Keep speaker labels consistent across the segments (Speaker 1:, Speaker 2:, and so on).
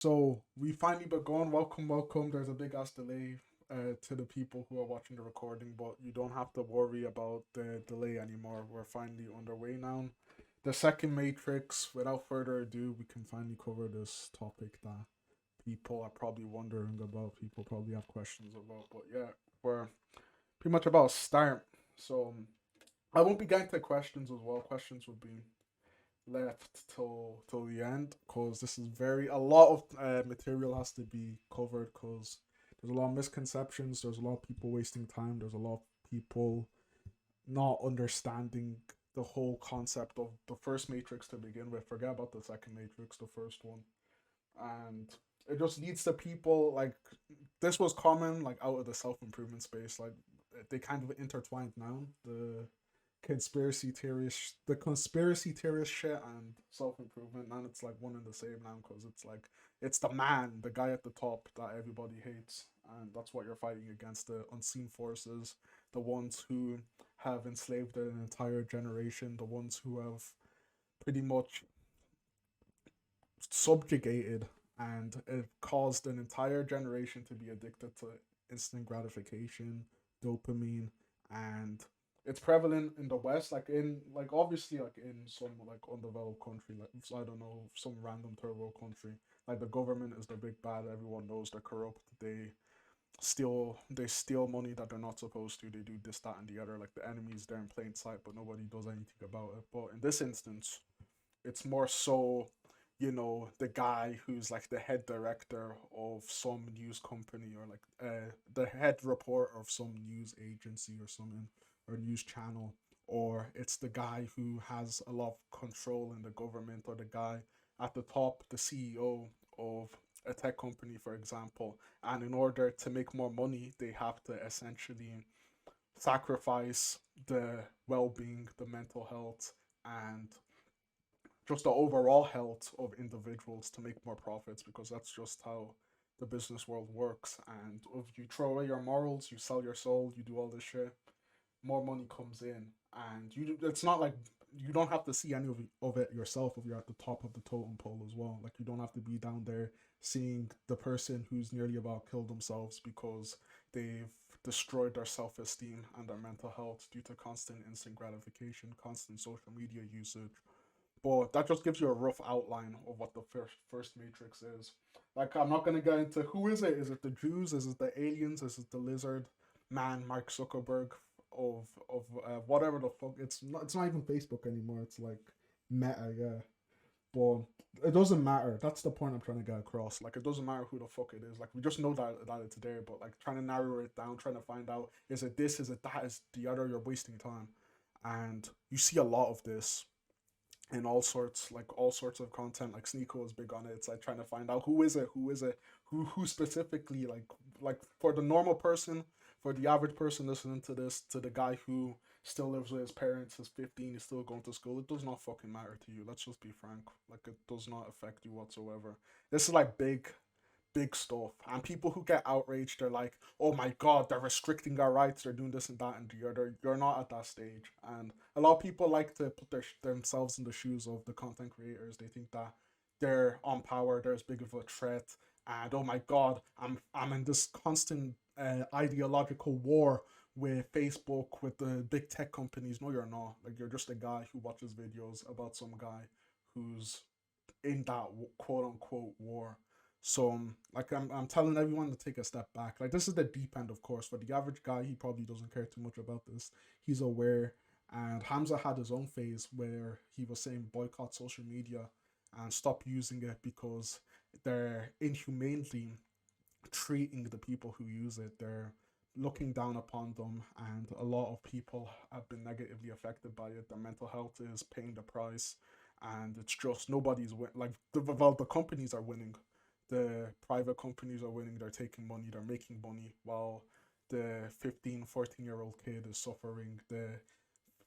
Speaker 1: So we finally begun. Welcome, welcome. There's a big ass delay to the people who are watching the recording, but you don't have to worry about the delay anymore. We're finally underway now. The second Matrix. Without further ado, we can finally cover this topic that people are probably wondering about. People probably have questions about. But yeah, we're pretty much about start. So I won't be getting to questions as well. Questions will be left till the end because this is very a lot of material has to be covered because there's a lot of misconceptions. There's a lot of people wasting time. There's a lot of people not understanding the whole concept of the first Matrix to begin with. Forget about the second Matrix, the first one, and it just leads to people like this was common like out of the self improvement space. Like they kind of intertwined now. The conspiracy theorist shit and self improvement, and it's like one and the same now because it's like it's the man, the guy at the top that everybody hates, and that's what you're fighting against, the unseen forces, the ones who have enslaved an entire generation, the ones who have pretty much subjugated and it caused an entire generation to be addicted to instant gratification, dopamine, and it's prevalent in the West, like in like obviously like in some like undeveloped country, like so I don't know, some random third world country. Like the government is the big bad. Everyone knows they're corrupt. They steal money that they're not supposed to. They do this, that, and the other. Like the enemy is there in plain sight, but nobody does anything about it. But in this instance, it's more so, the guy who's like the head director of some news company or like the head reporter of some news agency or something or news channel, or it's the guy who has a lot of control in the government, or the guy at the top, the CEO of a tech company, for example. And in order to make more money, they have to essentially sacrifice the well-being, the mental health, and just the overall health of individuals to make more profits, because that's just how the business world works. And if you throw away your morals, you sell your soul, you do all this shit, more money comes in. And it's not like you don't have to see any of it yourself if you're at the top of the totem pole as well. Like you don't have to be down there seeing the person who's nearly about killed themselves because they've destroyed their self-esteem and their mental health due to constant instant gratification, constant social media usage. But that just gives you a rough outline of what the first Matrix is. Like, I'm not gonna get into who is it. Is it the Jews? Is it the aliens? Is it the lizard man, Mark Zuckerberg of whatever the fuck? It's not even Facebook anymore. It's like Meta, yeah. But it doesn't matter. That's the point I'm trying to get across. Like, it doesn't matter who the fuck it is. Like, we just know that it's there. But like, trying to narrow it down, trying to find out, is it this? Is it that? Is the other? You're wasting time. And you see a lot of this in all sorts of content. Like Sneeko is big on it. It's like trying to find out who is it, who specifically, like for the normal person, for the average person listening to this, to the guy who still lives with his parents, is 15, is still going to school. It does not fucking matter to you. Let's just be frank. Like it does not affect you whatsoever. This is like big stuff. And people who get outraged, they're like, oh my god, they're restricting our rights, they're doing this and that and the other. You're not at that stage. And a lot of people like to put themselves in the shoes of the content creators. They think that they're on power, they're as big of a threat. And oh my god, I'm in this constant ideological war with Facebook, with the big tech companies. No, you're not. Like you're just a guy who watches videos about some guy who's in that quote unquote war. So like I'm telling everyone to take a step back. Like this is the deep end, of course. For the average guy, he probably doesn't care too much about this. He's aware. And Hamza had his own phase where he was saying boycott social media and stop using it because they're inhumanely treating the people who use it. They're looking down upon them, and a lot of people have been negatively affected by it. Their mental health is paying the price, and it's just nobody's like the companies are winning. The private companies are winning. They're taking money. They're making money while the 15, 14-year old kid is suffering. The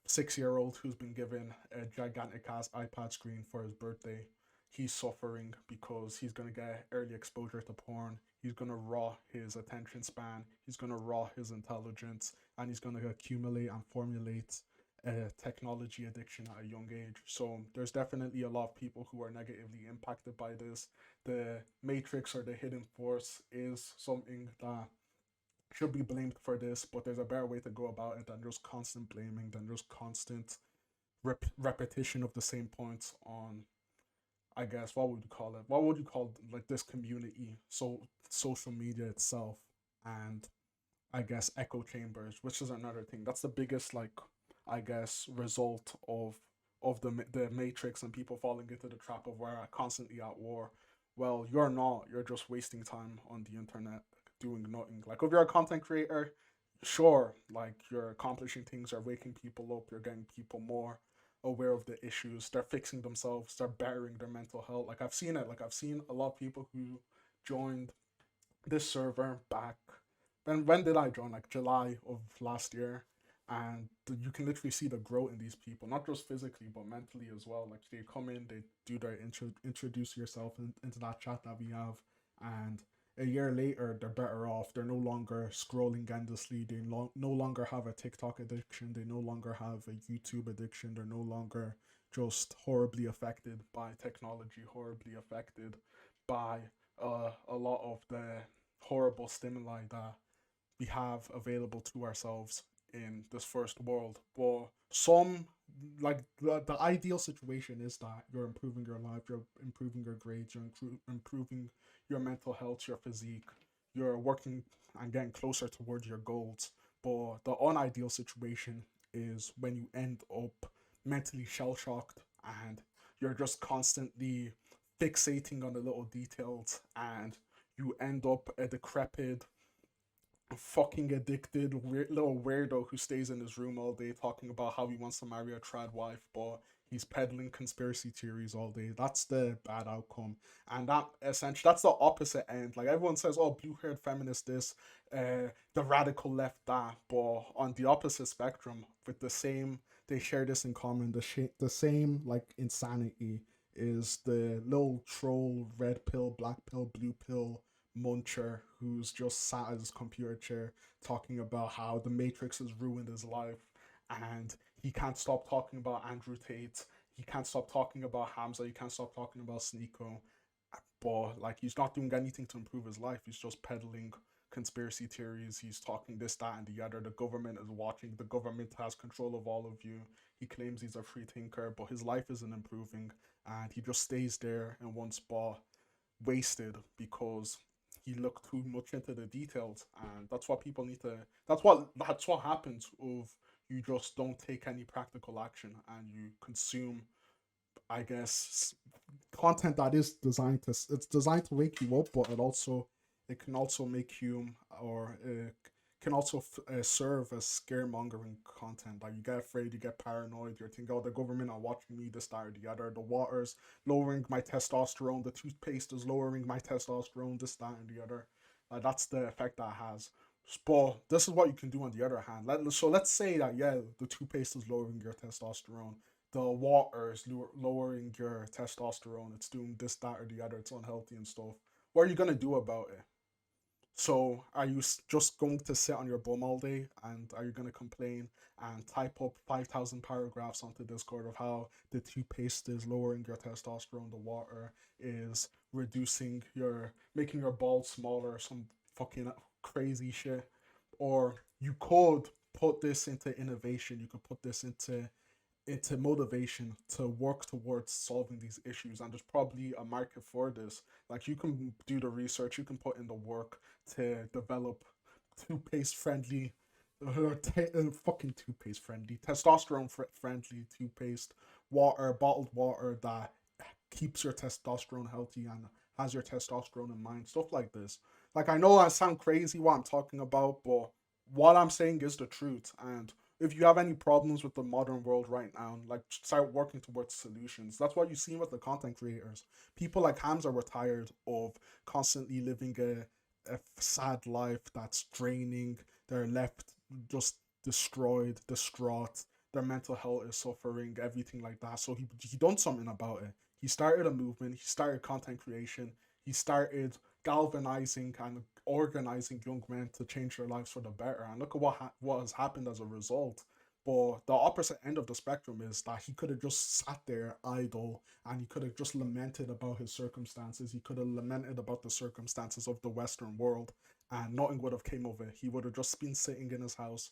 Speaker 1: 6-year old who's been given a gigantic ass iPad screen for his birthday, he's suffering because he's gonna get early exposure to porn. He's gonna raw his attention span. He's gonna raw his intelligence, and he's gonna accumulate and formulate technology addiction at a young age. So there's definitely a lot of people who are negatively impacted by this. The matrix or the hidden force is something that should be blamed for this, but there's a better way to go about it than just constant blaming, than just constant repetition of the same points on, I guess, what would you call it? What would you call like this community? So social media itself, and I guess echo chambers, which is another thing. That's the biggest like I guess result of the matrix and people falling into the trap of where I'm constantly at war. Well, you're not. You're just wasting time on the internet doing nothing. Like if you're a content creator, sure, like you're accomplishing things, you're waking people up, you're getting people more aware of the issues. They're fixing themselves, they're bettering their mental health. Like I've seen it. Like I've seen a lot of people who joined this server back. When did I join? Like July of last year, and you can literally see the growth in these people, not just physically but mentally as well. Like they come in, they do their introduce yourself into that chat that we have, and a year later they're better off. They're no longer scrolling endlessly. They no longer have a TikTok addiction. They no longer have a YouTube addiction. They're no longer just horribly affected by technology, horribly affected by a lot of the horrible stimuli that we have available to ourselves in this first world. But some, like the ideal situation is that you're improving your life, you're improving your grades, you're improving your mental health, your physique, you're working and getting closer towards your goals. But the unideal situation is when you end up mentally shell shocked and you're just constantly fixating on the little details, and you end up a decrepit, fucking addicted little weirdo who stays in his room all day talking about how he wants to marry a trad wife, but he's peddling conspiracy theories all day. That's the bad outcome, and that essentially that's the opposite end. Like everyone says, oh, blue haired feminist this, the radical left that, but on the opposite spectrum, with the same, they share this in common. The same like insanity is the little troll red pill, black pill, blue pill muncher who's just sat at his computer chair talking about how the Matrix has ruined his life, and he can't stop talking about Andrew Tate. He can't stop talking about Hamza. He can't stop talking about Sneeko. But like he's not doing anything to improve his life. He's just peddling conspiracy theories. He's talking this, that, and the other. The government is watching. The government has control of all of you. He claims he's a free thinker, but his life isn't improving, and he just stays there in one spot, wasted because he looked too much into the details. And that's what people need to, that's what happens if you just don't take any practical action and you consume, I guess, content that is designed to, it's designed to wake you up, but it can also make you, or can also serve as scaremongering content. Like you get afraid, you get paranoid, you're thinking, oh, the government are watching me, this, that, or the other. The water's lowering my testosterone, the toothpaste is lowering my testosterone, this, that, and the other. That's the effect that has. But this is what you can do on the other hand. So let's say that, yeah, the toothpaste is lowering your testosterone. The water is lowering your testosterone. It's doing this, that, or the other. It's unhealthy and stuff. What are you going to do about it? So, are you just going to sit on your bum all day, and are you going to complain and type up 5,000 paragraphs onto Discord of how the toothpaste is lowering your testosterone, the water is making your balls smaller, some fucking crazy shit? Or you could put this into innovation, you could put this into motivation to work towards solving these issues, and there's probably a market for this. Like you can do the research, you can put in the work to develop toothpaste friendly, fucking toothpaste friendly, testosterone friendly toothpaste, bottled water that keeps your testosterone healthy and has your testosterone in mind, stuff like this. Like I know I sound crazy what I'm talking about, but what I'm saying is the truth. And if you have any problems with the modern world right now, like start working towards solutions. That's what you see with the content creators. People like Hamza were tired of constantly living a sad life that's draining. They're left just destroyed, distraught. Their mental health is suffering, everything like that. So he done something about it. He started a movement. He started content creation. He started galvanizing and organizing young men to change their lives for the better. And look at what has happened as a result. But the opposite end of the spectrum is that he could have just sat there idle and he could have just lamented about his circumstances. He could have lamented about the circumstances of the Western world and nothing would have came of it. He would have just been sitting in his house,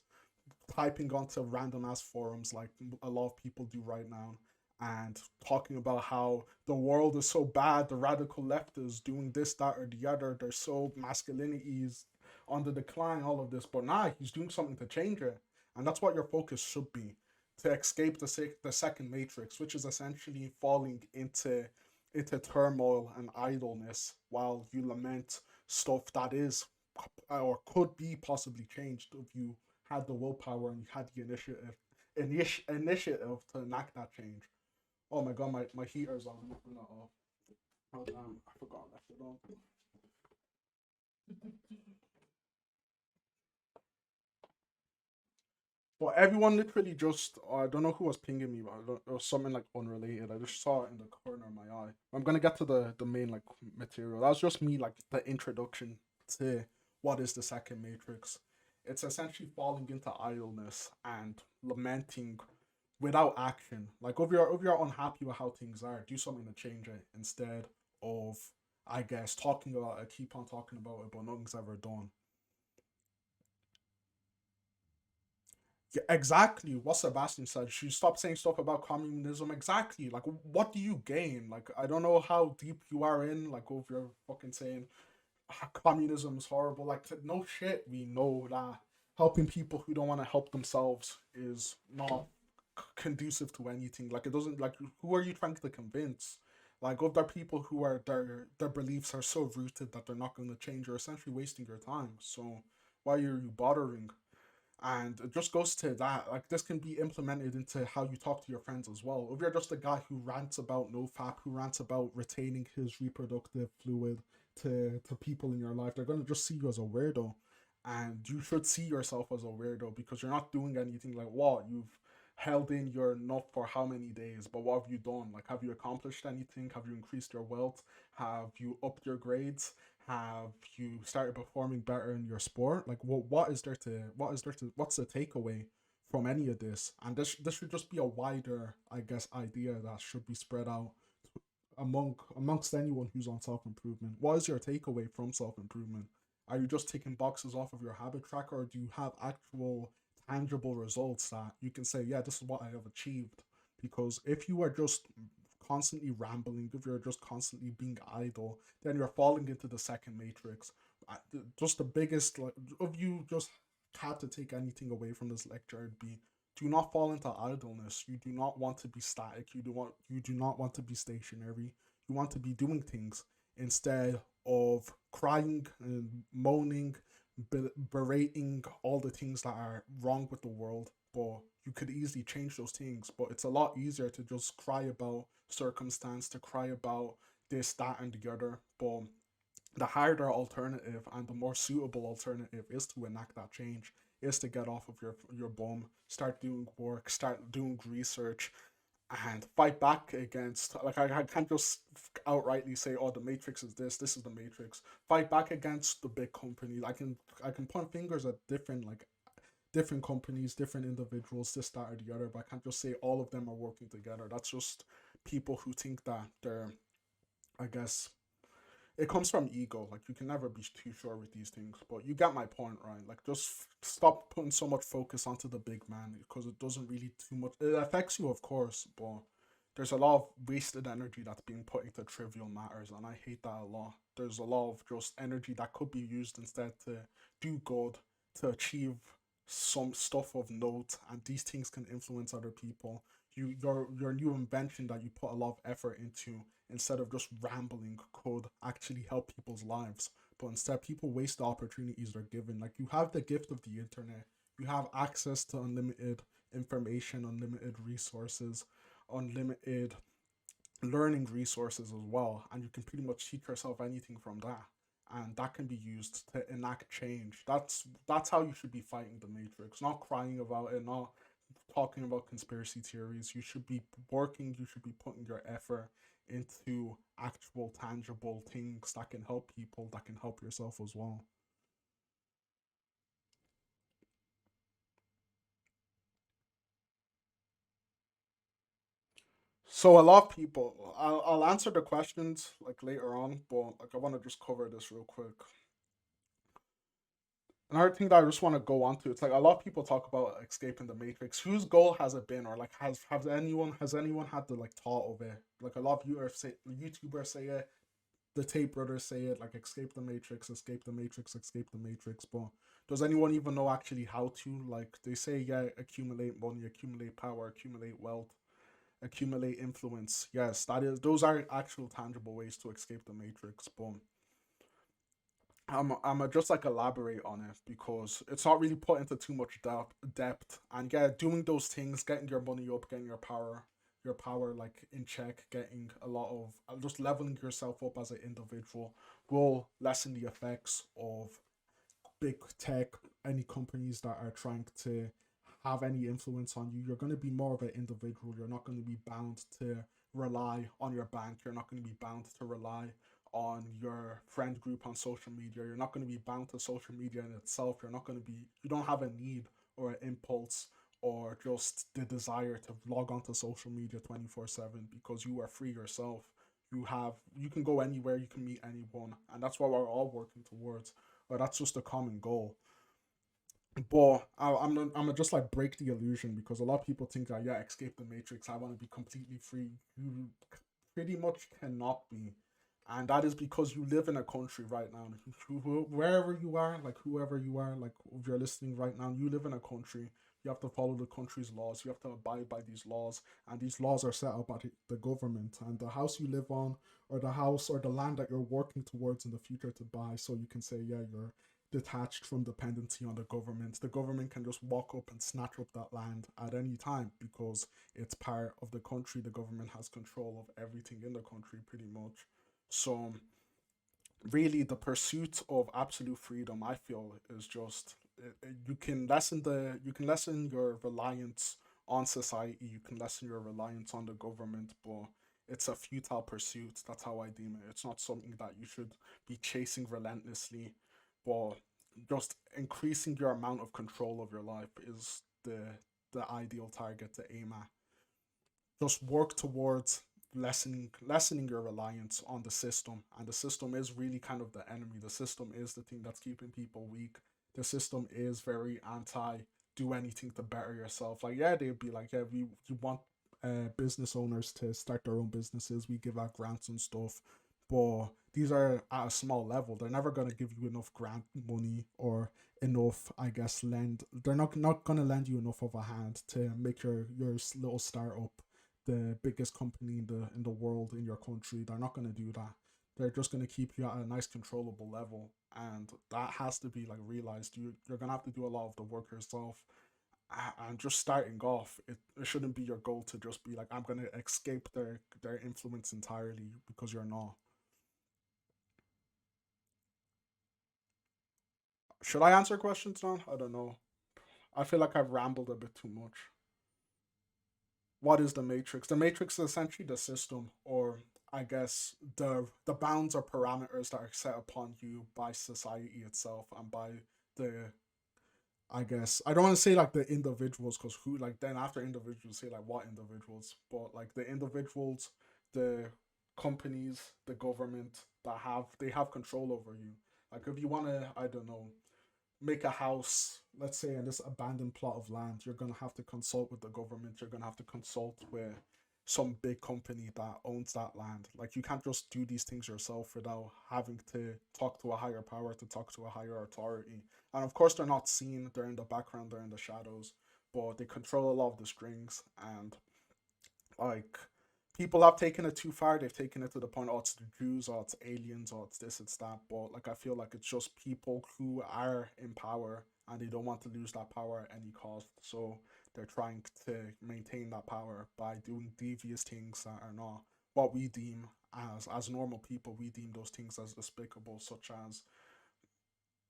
Speaker 1: typing onto random ass forums like a lot of people do right now and talking about how the world is so bad, the radical left is doing this, that, or the other. There's so masculinity is on the decline, all of this. But nah, he's doing something to change it. And that's what your focus should be to escape the second matrix, which is essentially falling into turmoil and idleness while you lament stuff that is or could be possibly changed if you had the willpower and you had the initiative to enact that change. Oh my god, my heater's on. I'm not turn that off. Oh damn, I forgot I left it on. But everyone literally just, I don't know who was pinging me, but it was something like unrelated. I just saw it in the corner of my eye. I'm gonna get to the main like material. That was just me like the introduction to what is the second matrix. It's essentially falling into idleness and lamenting without action. Like if you're unhappy with how things are, do something to change it instead of I guess talking about it, keep on talking about it, but nothing's ever done. Yeah, exactly what Sebastian said. She stopped saying stuff about communism. Exactly. Like, what do you gain? Like, I don't know how deep you are in. Like, if you're fucking saying communism is horrible. Like, no shit. We know that helping people who don't want to help themselves is not conducive to anything. Like, it doesn't. Like, who are you trying to convince? Like, if there are people who are their beliefs are so rooted that they're not going to change, you're essentially wasting your time. So, why are you bothering? And it just goes to that. Like this can be implemented into how you talk to your friends as well. If you're just a guy who rants about no fap, who rants about retaining his reproductive fluid to people in your life, they're gonna just see you as a weirdo. And you should see yourself as a weirdo because you're not doing anything. Like what you've held in your nut for how many days, but what have you done? Like have you accomplished anything? Have you increased your wealth? Have you upped your grades? Have you started performing better in your sport? Like what's the takeaway from any of this? And this should just be a wider, I guess, idea that should be spread out amongst anyone who's on self improvement. What is your takeaway from self improvement? Are you just taking boxes off of your habit tracker, or do you have actual tangible results that you can say, yeah, this is what I have achieved? Because if you are just constantly rambling, if you're just constantly being idle, then you're falling into the second matrix. Just the biggest, like, if you just had to take anything away from this lecture, it'd be do not fall into idleness. You do not want to be static. You do not want to be stationary. You want to be doing things instead of crying and moaning, berating all the things that are wrong with the world. But you could easily change those things. But it's a lot easier to just cry about circumstance, to cry about this, that, and the other. But the harder alternative and the more suitable alternative is to enact that change, is to get off of your bum, start doing work, start doing research, and fight back against, like, I can't just outrightly say, oh, the matrix is this is the matrix. Fight back against the big companies. I can point fingers at different companies, different individuals, this, that, or the other, but I can't just say all of them are working together. That's just people who think that they're, I guess, it comes from ego. Like you can never be too sure with these things, but you get my point, right? Like just stop putting so much focus onto the big man because it doesn't really too much. It affects you, of course, but there's a lot of wasted energy that's being put into trivial matters, and I hate that a lot. There's a lot of just energy that could be used instead to do good, to achieve some stuff of note, and these things can influence other people. Your new invention that you put a lot of effort into instead of just rambling could actually help people's lives. But instead, people waste the opportunities they're given. Like you have the gift of the internet, you have access to unlimited information, unlimited resources, unlimited learning resources as well, and you can pretty much teach yourself anything from that. And that can be used to enact change. That's how you should be fighting the matrix. Not crying about it, not talking about conspiracy theories. You should be working, you should be putting your effort into actual tangible things that can help people, that can help yourself as well. So a lot of people, I'll answer the questions like later on, but like I want to just cover this real quick. Another thing that I just want to go on to, it's like a lot of people talk about escaping the matrix. Whose goal has it been, or like has anyone had the like thought of it? Like a lot of YouTubers say it, the Tate brothers say it, like escape the matrix, escape the matrix, escape the matrix. But does anyone even know actually how to? Like they say, yeah, accumulate money, accumulate power, accumulate wealth, accumulate influence. Yes, that is. Those are actual tangible ways to escape the matrix. But I'm just like elaborate on it because it's not really put into too much depth. And yeah, doing those things, getting your money up, getting your power like in check, getting a lot of just leveling yourself up as an individual will lessen the effects of big tech, any companies that are trying to have any influence on you. You're going to be more of an individual. You're not going to be bound to rely on your bank. You're not going to be bound to rely on your friend group on social media. You're not going to be bound to social media in itself. You don't have a need or an impulse or just the desire to log onto social media 24/7 because you are free yourself. You can go anywhere, you can meet anyone, and that's what we're all working towards. Or that's just a common goal. But I'm just like break the illusion because a lot of people think that, yeah, escape the matrix. I want to be completely free. You pretty much cannot be, and that is because you live in a country right now. Wherever you are, like whoever you are, like if you're listening right now, you live in a country. You have to follow the country's laws. You have to abide by these laws, and these laws are set up by the government. And the house you live on, or the house or the land that you're working towards in the future to buy, so you can say, yeah, you're detached from dependency on the government. The government can just walk up and snatch up that land at any time because it's part of the country. The government has control of everything in the country, pretty much. So, really, the pursuit of absolute freedom, I feel, is just you can lessen your reliance on society. You can lessen your reliance on the government, but it's a futile pursuit. That's how I deem it. It's not something that you should be chasing relentlessly, but just increasing your amount of control of your life is the ideal target to aim at. Just work towards lessening your reliance on the system, and the system is really kind of the enemy. The system is the thing that's keeping people weak. The system is very anti do anything to better yourself. Like, yeah, they'd be like, yeah, we want business owners to start their own businesses. We give out grants and stuff, but these are at a small level. They're never going to give you enough grant money or enough, I guess, lend. They're not going to lend you enough of a hand to make your little startup the biggest company in the world in your country. They're not going to do that. They're just going to keep you at a nice controllable level, and that has to be like realized. You're going to have to do a lot of the work yourself. And just starting off, it shouldn't be your goal to just be like, I'm going to escape their influence entirely, because you're not. Should I answer questions now? I don't know. I feel like I've rambled a bit too much. What is the matrix? The matrix is essentially the system, or I guess the bounds or parameters that are set upon you by society itself and by the, I guess I don't want to say like the individuals, because who, like, then after individuals say like what individuals, but like the individuals, the companies, the government that have control over you. Like if you want to, I don't know, make a house, let's say in this abandoned plot of land, you're gonna have to consult with the government. You're gonna have to consult with some big company that owns that land. Like you can't just do these things yourself without having to talk to a higher power, to talk to a higher authority. And of course, they're not seen. They're in the background. They're in the shadows, but they control a lot of the strings. And like people have taken it too far. They've taken it to the point, oh, it's the Jews, or it's aliens, or it's this, it's that. But like I feel like it's just people who are in power and they don't want to lose that power at any cost. So they're trying to maintain that power by doing devious things that are not what we deem as normal people. We deem those things as despicable, such as,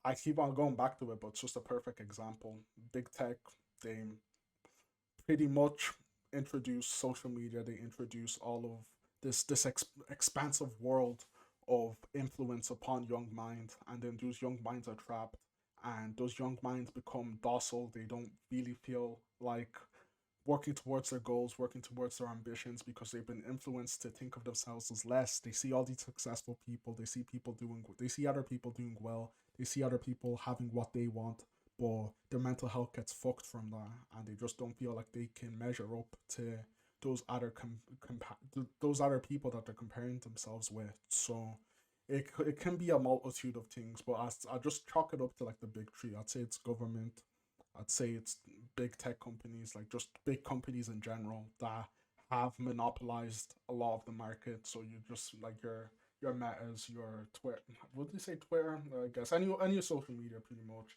Speaker 1: I keep on going back to it, but it's just a perfect example. Big tech, they pretty much introduce social media. They introduce all of this expansive world of influence upon young minds, and then those young minds are trapped, and those young minds become docile. They don't really feel like working towards their goals, working towards their ambitions because they've been influenced to think of themselves as less. They see all these successful people, they see other people doing well, they see other people having what they want, but their mental health gets fucked from that, and they just don't feel like they can measure up to those other people that they're comparing themselves with. So it can be a multitude of things, but I just chalk it up to like the big three. I'd say it's government, I'd say it's big tech companies, like just big companies in general that have monopolized a lot of the market. So you just like your Metas, your Twitter. Would you say Twitter? I guess any social media, pretty much.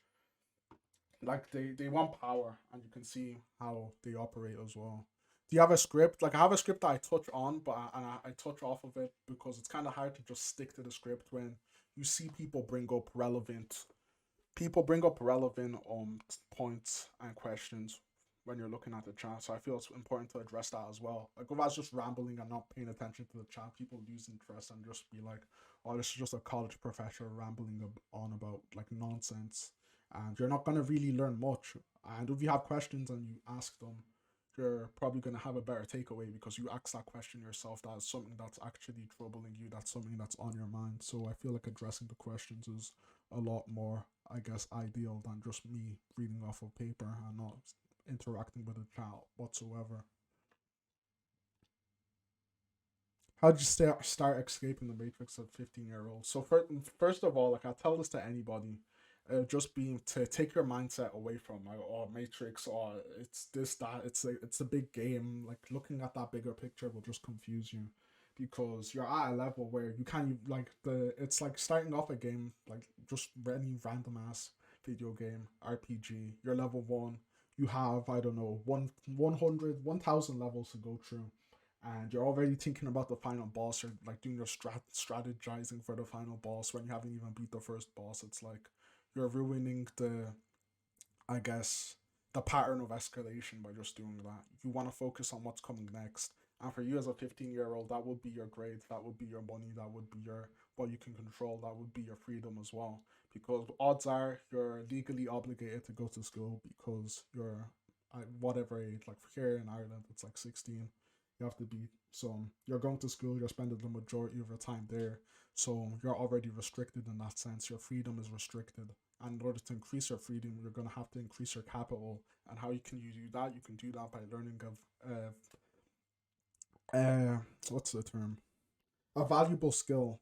Speaker 1: Like they want power, and you can see how they operate as well. Do you have a script? Like I have a script that I touch on, but I touch off of it because it's kind of hard to just stick to the script when you see people bring up relevant points and questions when you're looking at the chat. So I feel it's important to address that as well. Like if I was just rambling and not paying attention to the chat, people lose interest and just be like, "Oh, this is just a college professor rambling on about like nonsense," and you're not gonna really learn much. And if you have questions and you ask them, you're probably gonna have a better takeaway because you ask that question yourself. That's something that's actually troubling you. That's something that's on your mind. So I feel like addressing the questions is a lot more, I guess, ideal than just me reading off of paper and not interacting with a chat whatsoever. How did you start escaping the matrix at 15-year-old? So first of all, like I tell this to anybody, just being to take your mindset away from like oh matrix or it's this that it's a big game. Like looking at that bigger picture will just confuse you because you're at a level where you can't like the it's like starting off a game like just any random ass video game RPG. You're level one. You have I don't know 100 1,000 levels to go through and you're already thinking about the final boss. You're like doing your strategizing for the final boss when you haven't even beat the first boss. It's like you're ruining I guess, the pattern of escalation by just doing that. You want to focus on what's coming next. And for you as a 15-year-old, that would be your grades, that would be your money, that would be your what you can control, that would be your freedom as well. Because odds are you're legally obligated to go to school because you're at whatever age. Like here in Ireland, it's like 16. You have to be so you're going to school. You're spending the majority of your time there. So you're already restricted in that sense. Your freedom is restricted. And in order to increase your freedom, you're going to have to increase your capital. And how can you do that? You can do that by learning what's the term? A valuable skill.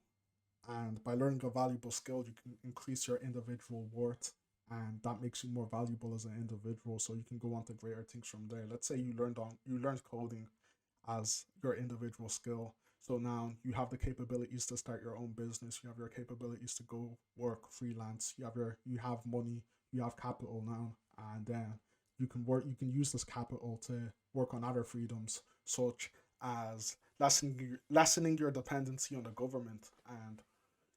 Speaker 1: And by learning a valuable skill, you can increase your individual worth. And that makes you more valuable as an individual. So you can go on to greater things from there. Let's say you learned coding as your individual skill. So now you have the capabilities to start your own business. You have your capabilities to go work freelance. You have money. You have capital now, and then you can work. You can use this capital to work on other freedoms, such as lessening your dependency on the government and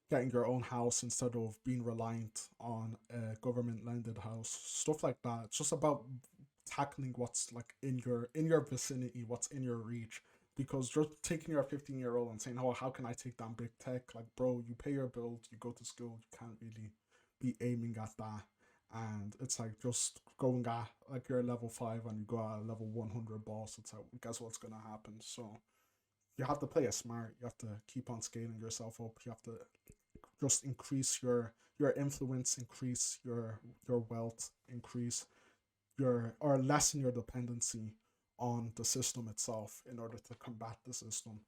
Speaker 1: getting your own house instead of being reliant on a government lended house. Stuff like that. It's just about tackling what's like in your vicinity, what's in your reach. Because just taking your 15-year-old and saying, "Oh, how can I take down big tech?" Like, bro, you pay your bills, you go to school, you can't really be aiming at that. And it's like just going at like you're level 5 and you go at a level 100 boss. It's like guess what's gonna happen. So you have to play it smart. You have to keep on scaling yourself up. You have to just increase your influence, increase your wealth, increase your or lessen your dependency on the system itself in order to combat the system.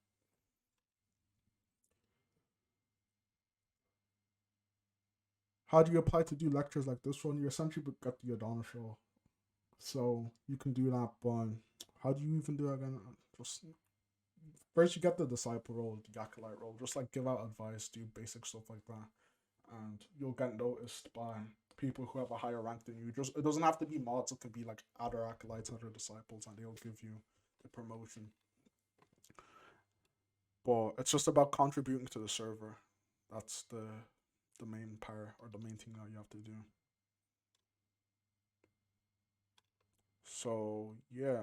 Speaker 1: How do you apply to do lectures like this one? You essentially got the Adana show, so you can do that. But how do you even do it again? Just first you get the disciple role, the acolyte role. Just like give out advice, do basic stuff like that, and you'll get noticed by people who have a higher rank than you. Just it doesn't have to be mods. It can be like other acolytes, other disciples, and they'll give you the promotion. But it's just about contributing to the server. That's the main part or the main thing that you have to do. So yeah,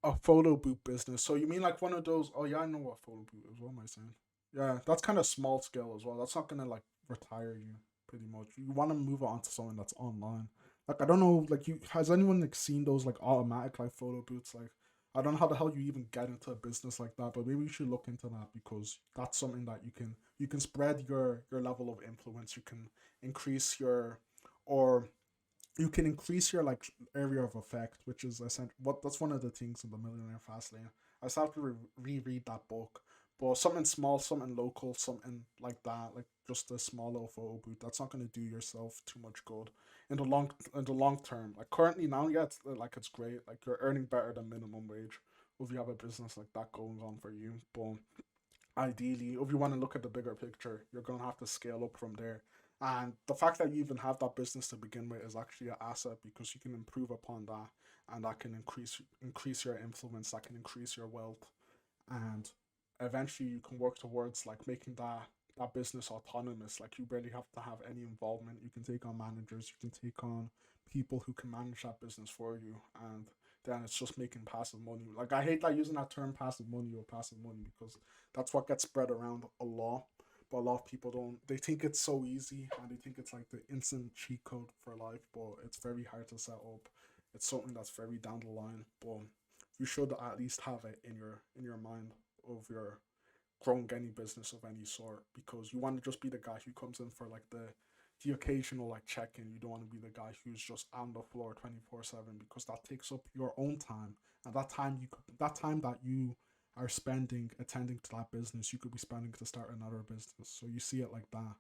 Speaker 1: a photo boot business. So you mean like one of those? Oh yeah, I know what photo boot is. What am I saying? Yeah, that's kind of small scale as well. That's not gonna like retire you pretty much. You want to move on to something that's online. Like I don't know, like you has anyone like seen those like automatic like photo booths? Like I don't know how the hell you even get into a business like that, but maybe you should look into that because that's something that you can spread your level of influence. You can increase your or you can increase your like area of effect, which is essential. What that's one of the things in the Millionaire Fastlane. I still have to reread that book, but something small, something local, something like that, like just a small little photo booth. That's not going to do yourself too much good in the long term. Like currently now, yeah, it's great. Like you're earning better than minimum wage if you have a business like that going on for you. But ideally, if you want to look at the bigger picture, you're going to have to scale up from there. And the fact that you even have that business to begin with is actually an asset because you can improve upon that, and that can increase your influence, that can increase your wealth, and eventually you can work towards like making that business autonomous. Like you barely have to have any involvement. You can take on managers, you can take on people who can manage that business for you, and then it's just making passive money. Like I hate like using that term passive money because that's what gets spread around a lot. But a lot of people don't. They think it's so easy, and they think it's like the instant cheat code for life. But it's very hard to set up. It's something that's very down the line. But you should at least have it in your mind of your growing any business of any sort because you want to just be the guy who comes in for like the occasional like check in. You don't want to be the guy who's just on the floor 24/7 because that takes up your own time. And that time that you are spending attending to that business, you could be spending to start another business. So you see it like that.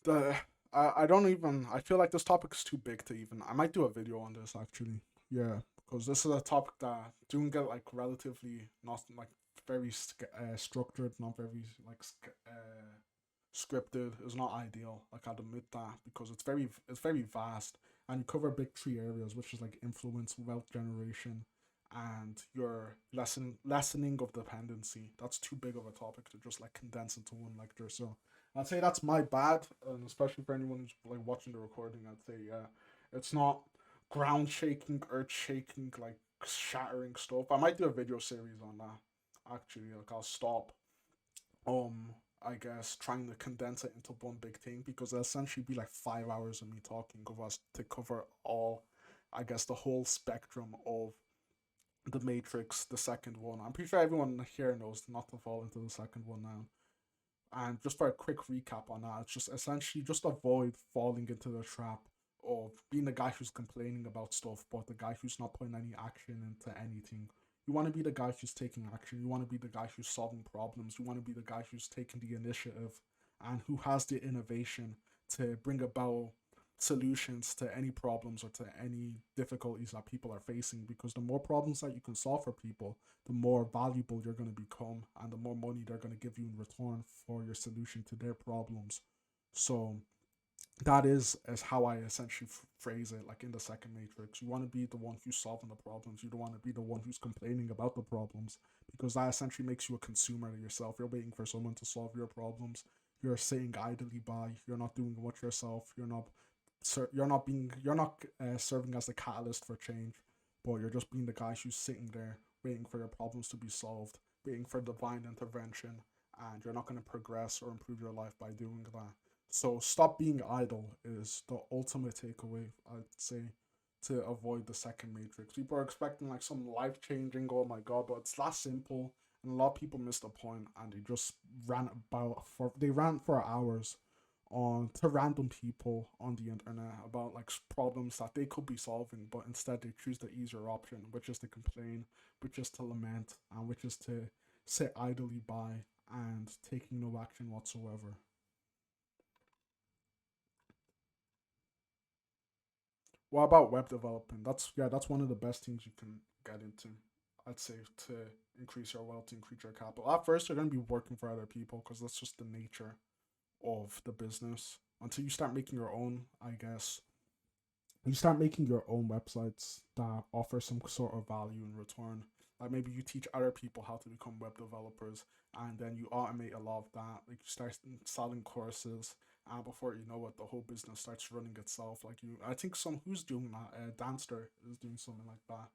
Speaker 1: The I don't even I feel like this topic is too big to even I might do a video on this actually. Yeah, because this is a topic that doing it like relatively not like very structured, not very like scripted is not ideal. Like I'd admit that because it's very vast and you cover big three areas, which is like influence, wealth generation, and your lessening of dependency. That's too big of a topic to just like condense into one lecture. So I'd say that's my bad, and especially for anyone who's like watching the recording, I'd say yeah, it's not ground shaking, earth shaking, like shattering stuff. I might do a video series on that. Actually, like I'll stop um I guess trying to condense it into one big thing because it'll essentially be like 5 hours of me talking of us to cover all I guess the whole spectrum of the Matrix, the second one. I'm pretty sure everyone here knows not to fall into the second one now. And just for a quick recap on that, it's just essentially just avoid falling into the trap of being the guy who's complaining about stuff, but the guy who's not putting any action into anything. You want to be the guy who's taking action. You want to be the guy who's solving problems. You want to be the guy who's taking the initiative and who has the innovation to bring about solutions to any problems or to any difficulties that people are facing. Because the more problems that you can solve for people, the more valuable you're going to become and the more money they're going to give you in return for your solution to their problems. So that is how I essentially phrase it. Like in the second Matrix, you want to be the one who's solving the problems. You don't want to be the one who's complaining about the problems because that essentially makes you a consumer yourself. You're waiting for someone to solve your problems. You're sitting idly by. You're not doing much yourself. You're not serving as the catalyst for change, but you're just being the guy who's sitting there waiting for your problems to be solved, waiting for divine intervention, and you're not going to progress or improve your life by doing that. So stop being idle is the ultimate takeaway, I'd say, to avoid the second Matrix. People are expecting like some life changing, oh my god, but it's that simple. And a lot of people miss the point and they just ran for hours on to random people on the internet about like problems that they could be solving, but instead they choose the easier option, which is to complain, which is to lament, and which is to sit idly by and taking no action whatsoever. What about web development? That's one of the best things you can get into. I'd say to increase your wealth, to increase your capital. At first, you're gonna be working for other people because that's just the nature of the business. Until you start making your own, I guess you start making your own websites that offer some sort of value in return. Like maybe you teach other people how to become web developers, and then you automate a lot of that. Like you start selling courses, and before you know it, the whole business starts running itself. Like you, I think some who's doing that. Danster is doing something like that.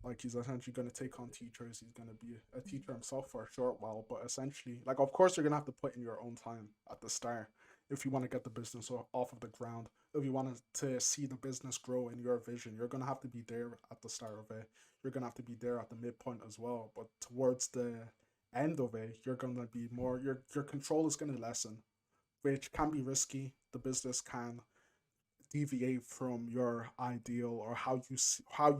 Speaker 1: Like he's essentially going to take on teachers. He's going to be a teacher himself for a short while, but essentially, like of course you're going to have to put in your own time at the start if you want to get the business off of the ground. If you want to see the business grow in your vision, you're going to have to be there at the start of it. You're going to have to be there at the midpoint as well. But towards the end of it, you're going to be more your control is going to lessen, which can be risky. The business can deviate from your ideal or how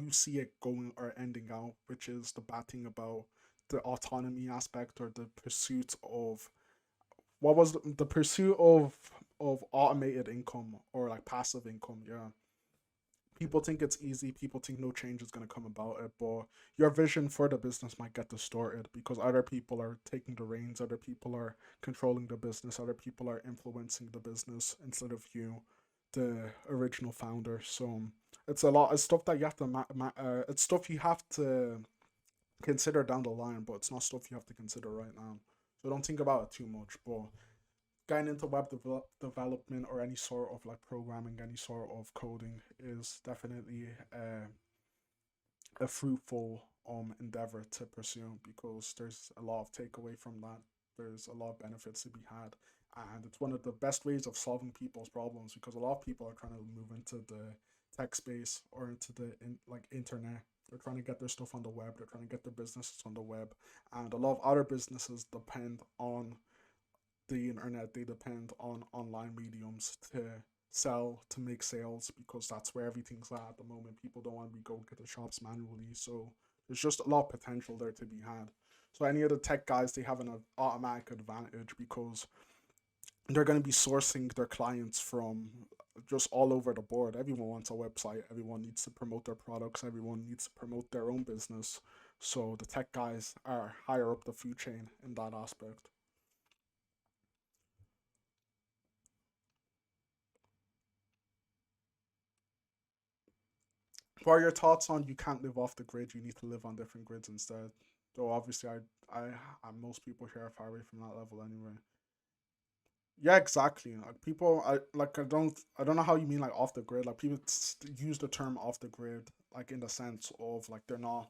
Speaker 1: you see it going or ending out, which is the bad thing about the autonomy aspect or the pursuit of what was the pursuit of automated income or like passive income. Yeah, people think it's easy. People think no change is going to come about it, but your vision for the business might get distorted because other people are taking the reins, other people are controlling the business, other people are influencing the business instead of you, the original founder. So it's a lot of stuff that you have to it's stuff you have to consider down the line, but it's not stuff you have to consider right now. So don't think about it too much. But getting into development or any sort of like programming, any sort of coding is definitely a fruitful endeavor to pursue because there's a lot of takeaway from that. There's a lot of benefits to be had, and it's one of the best ways of solving people's problems because a lot of people are trying to move into the tech space or into the like internet. They're trying to get their stuff on the web. They're trying to get their businesses on the web, and a lot of other businesses depend on the internet. They depend on online mediums to sell, to make sales, because that's where everything's at the moment. People don't want to be going to the shops manually, so there's just a lot of potential there to be had. So any of the tech guys, they have an automatic advantage because they're going to be sourcing their clients from just all over the board. Everyone wants a website. Everyone needs to promote their products. Everyone needs to promote their own business. So the tech guys are higher up the food chain in that aspect. What are your thoughts on you can't live off the grid? You need to live on different grids instead. Though obviously, most people here are far away from that level anyway. Yeah, exactly. Like people, I don't know how you mean like off the grid. Like people use the term off the grid, like in the sense of like they're not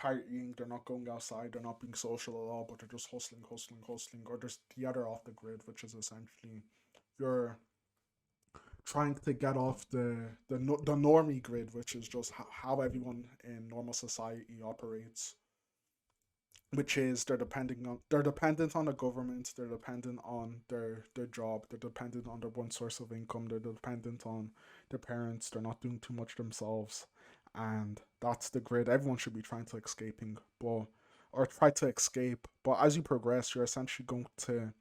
Speaker 1: partying, they're not going outside, they're not being social at all, but they're just hustling, hustling, hustling. Or there's the other off the grid, which is essentially you're trying to get off the normie grid, which is just how everyone in normal society operates, which is they're dependent on the government, they're dependent on their job, they're dependent on their one source of income, they're dependent on their parents, they're not doing too much themselves, and that's the grid everyone should be trying to escaping, but or try to escape. But as you progress, you're essentially going to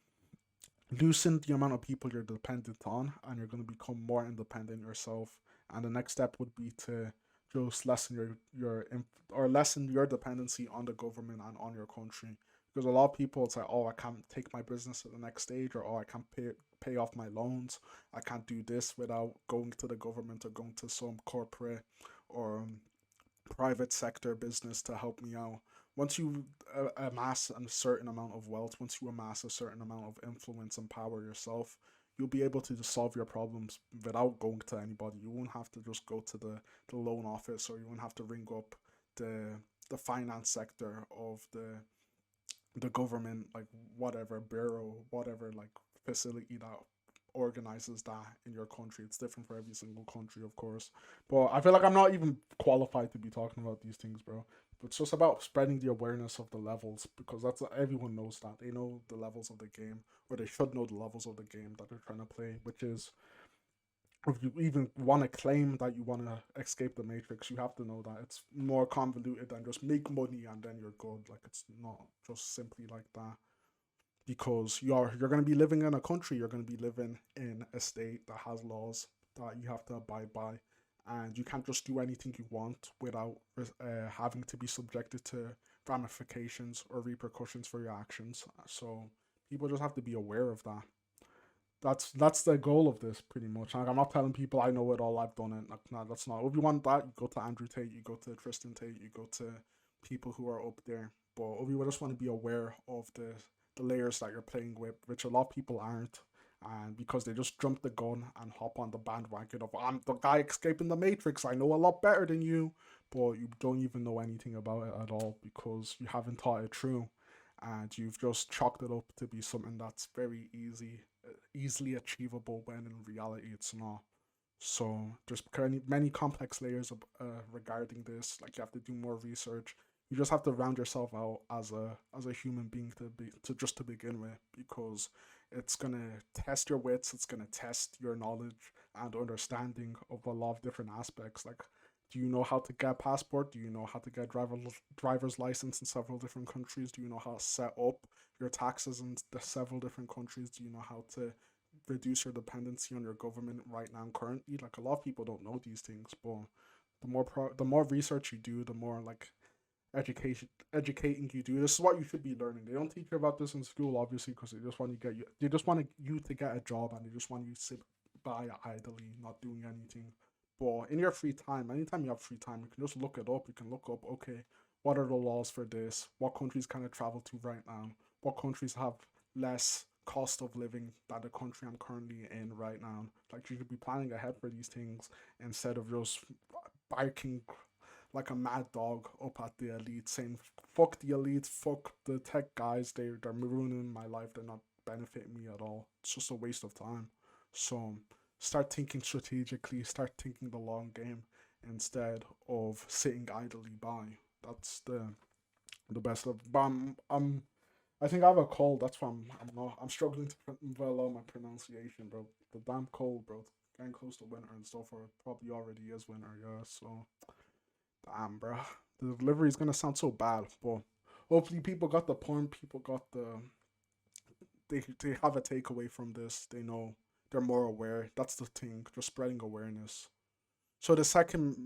Speaker 1: loosen the amount of people you're dependent on, and you're going to become more independent yourself. And the next step would be to just lessen or lessen your dependency on the government and on your country. Because a lot of people say, "Oh, I can't take my business to the next stage," or "Oh, I can't pay off my loans. I can't do this without going to the government or going to some corporate or private sector business to help me out." Once you amass a certain amount of wealth, once you amass a certain amount of influence and power yourself, you'll be able to just solve your problems without going to anybody. You won't have to just go to the loan office, or you won't have to ring up the the finance sector of the government, like whatever bureau, whatever like facility that organizes that in your country. It's different for every single country, of course. But I feel like I'm not even qualified to be talking about these things, bro. But it's just about spreading the awareness of the levels because that's everyone knows that they know the levels of the game, or they should know the levels of the game that they're trying to play, which is if you even want to claim that you want to escape the matrix, you have to know that it's more convoluted than just make money and then you're good. Like it's not just simply like that because you're going to be living in a country, you're going to be living in a state that has laws that you have to abide by, and you can't just do anything you want without having to be subjected to ramifications or repercussions for your actions. So people just have to be aware of that. That's the goal of this pretty much. Like, I'm not telling people I know it all, I've done it. Like, no, that's not. If you want that, you go to Andrew Tate, you go to Tristan Tate, you go to people who are up there. But if you just want to be aware of the layers that you're playing with, which a lot of people aren't, and because they just jump the gun and hop on the bandwagon of I'm the guy escaping the Matrix, I know a lot better than you. but you don't even know anything about it at all because you haven't thought it through, and you've just chalked it up to be something that's very easily achievable when in reality it's not. So there's many complex layers of, regarding this. Like you have to do more research. You just have to round yourself out as a human being to begin with, because it's gonna test your wits. It's gonna test your knowledge and understanding of a lot of different aspects. Like, do you know how to get a passport? Do you know how to get driver's license in several different countries? Do you know how to set up your taxes in the several different countries? Do you know how to reduce your dependency on your government right now currently? Like a lot of people don't know these things, but the more research you do, the more like educating you do. This is what you should be learning. They don't teach you about this in school, obviously, because they just want you to get a job, and they just want you to sit by idly, not doing anything. But in your free time, anytime you have free time, you can just look it up. You can look up, okay, what are the laws for this? What countries can I travel to right now? What countries have less cost of living than the country I'm currently in right now? Like you could be planning ahead for these things instead of just barking like a mad dog up at the elite, saying "fuck the elite, fuck the tech guys. They're ruining my life. They're not benefiting me at all. It's just a waste of time." So start thinking strategically. Start thinking the long game instead of sitting idly by. That's the best of. But I think I have a cold. That's why I'm not. I'm struggling to develop my pronunciation, bro. The damn cold, bro. Getting close to winter and stuff, or it probably already is winter. Yeah, so damn, bro. The delivery is gonna sound so bad, but hopefully people got the point. People got they have a takeaway from this. They know they're more aware. That's the thing. Just spreading awareness. So the second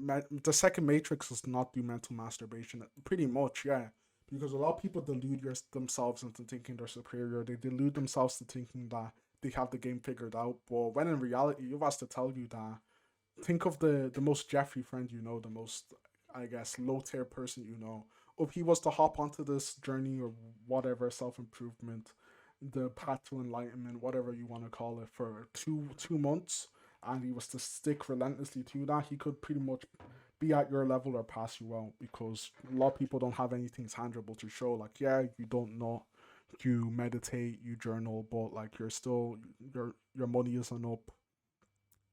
Speaker 1: matrix is not do mental masturbation. Pretty much, yeah. Because a lot of people themselves into thinking they're superior. They delude themselves to thinking that they have the game figured out. But when in reality, you've asked to tell you that think of the most Jeffrey friend you know, the most I guess low tier person you know. If he was to hop onto this journey or whatever self improvement, the path to enlightenment, whatever you want to call it, for two months, and he was to stick relentlessly to that, he could pretty much be at your level or pass you out, because a lot of people don't have anything tangible to show. Like, yeah, you don't know, you meditate, you journal, but like you're still your money isn't up,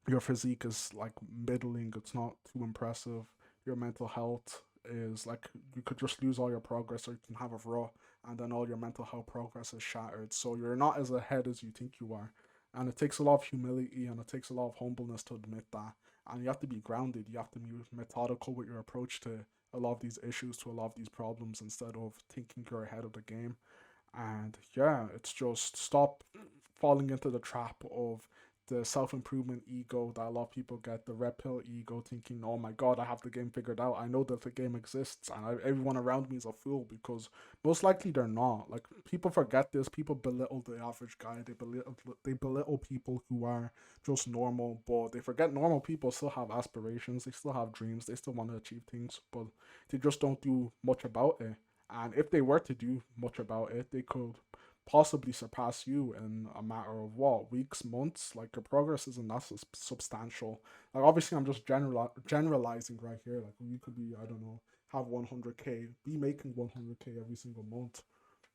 Speaker 1: your physique is like middling, it's not too impressive, your mental health is like you could just lose all your progress, or you can have a raw and then all your mental health progress is shattered. So you're not as ahead as you think you are. And it takes a lot of humility and it takes a lot of humbleness to admit that. And you have to be grounded, you have to be methodical with your approach to a lot of these issues, to a lot of these problems, instead of thinking you're ahead of the game. And yeah, it's just stop falling into the trap of the self improvement ego that a lot of people get, the red pill ego, thinking, oh my god, I have the game figured out. I know that the game exists, and everyone around me is a fool, because most likely they're not. Like, people forget this. People belittle the average guy. They belittle people who are just normal, but they forget normal people still have aspirations. They still have dreams. They still want to achieve things, but they just don't do much about it. And if they were to do much about it, they could possibly surpass you in a matter of what, weeks, months. Like, your progress isn't that substantial. Like, obviously, I'm just generalizing right here. Like, you could be, I don't know, have 100k, be making 100k every single month,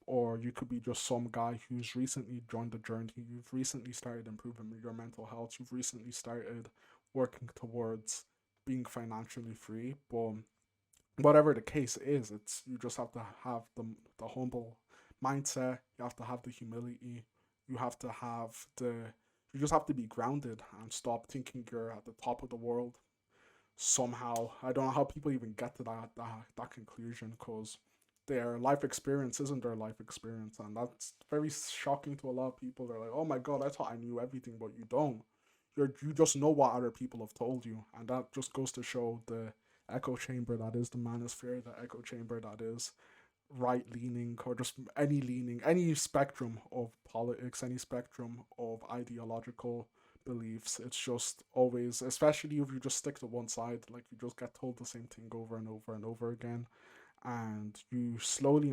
Speaker 1: or you could be just some guy who's recently joined the journey. You've recently started improving your mental health. You've recently started working towards being financially free. But whatever the case is, it's you just have to have the humble mindset. You have to have the humility. You have to have the you just have to be grounded and stop thinking you're at the top of the world somehow. I don't know how people even get to that conclusion, because their life experience isn't their life experience, and that's very shocking to a lot of people. They're like, "Oh my god, I thought I knew everything," but you don't. You just know what other people have told you, and that just goes to show the echo chamber that is the manosphere, the echo chamber that is right leaning, or just any leaning, any spectrum of politics, any spectrum of ideological beliefs. It's just always, especially if you just stick to one side, like you just get told the same thing over and over and over again, and you slowly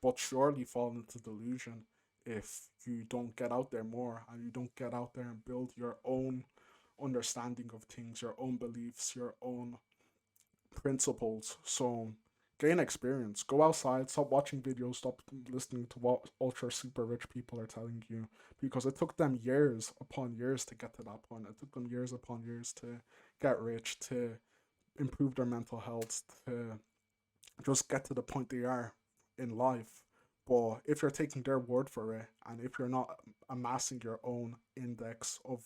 Speaker 1: but surely fall into delusion if you don't get out there more, and you don't get out there and build your own understanding of things, your own beliefs, your own principles. So gain experience. Go outside. Stop watching videos. Stop listening to what ultra super rich people are telling you, because it took them years upon years to get to that point. It took them years upon years to get rich, to improve their mental health, to just get to the point they are in life. But if you're taking their word for it, and if you're not amassing your own index of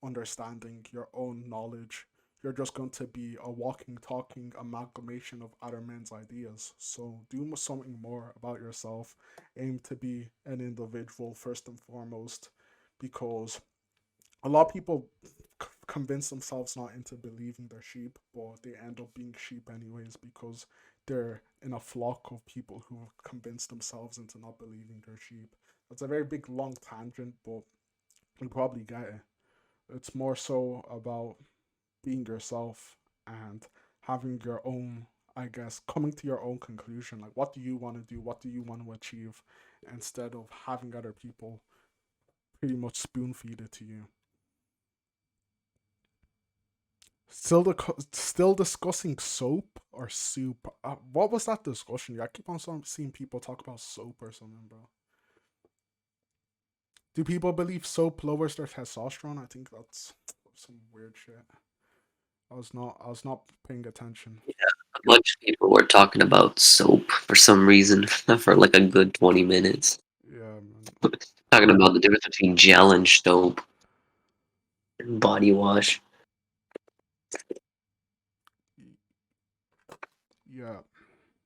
Speaker 1: understanding, your own knowledge, you're just going to be a walking, talking amalgamation of other men's ideas. So do something more about yourself. Aim to be an individual first and foremost, because a lot of people convince themselves not into believing they're sheep, but they end up being sheep anyways because they're in a flock of people who have convinced themselves into not believing they're sheep. That's a very big long tangent, but you probably get it. It's more so about being yourself and having your own, I guess, coming to your own conclusion. Like, what do you want to do? What do you want to achieve? Instead of having other people pretty much spoon feed it to you. Still discussing soap or soup. What was that discussion? Yeah, I keep on seeing people talk about soap or something, bro. Do people believe soap lowers their testosterone? I think that's some weird shit. I was not paying attention.
Speaker 2: A bunch of people were talking about soap for some reason for like a good 20 minutes.
Speaker 1: Yeah, man.
Speaker 2: Talking about the difference between gel and soap and body wash.
Speaker 1: Yeah.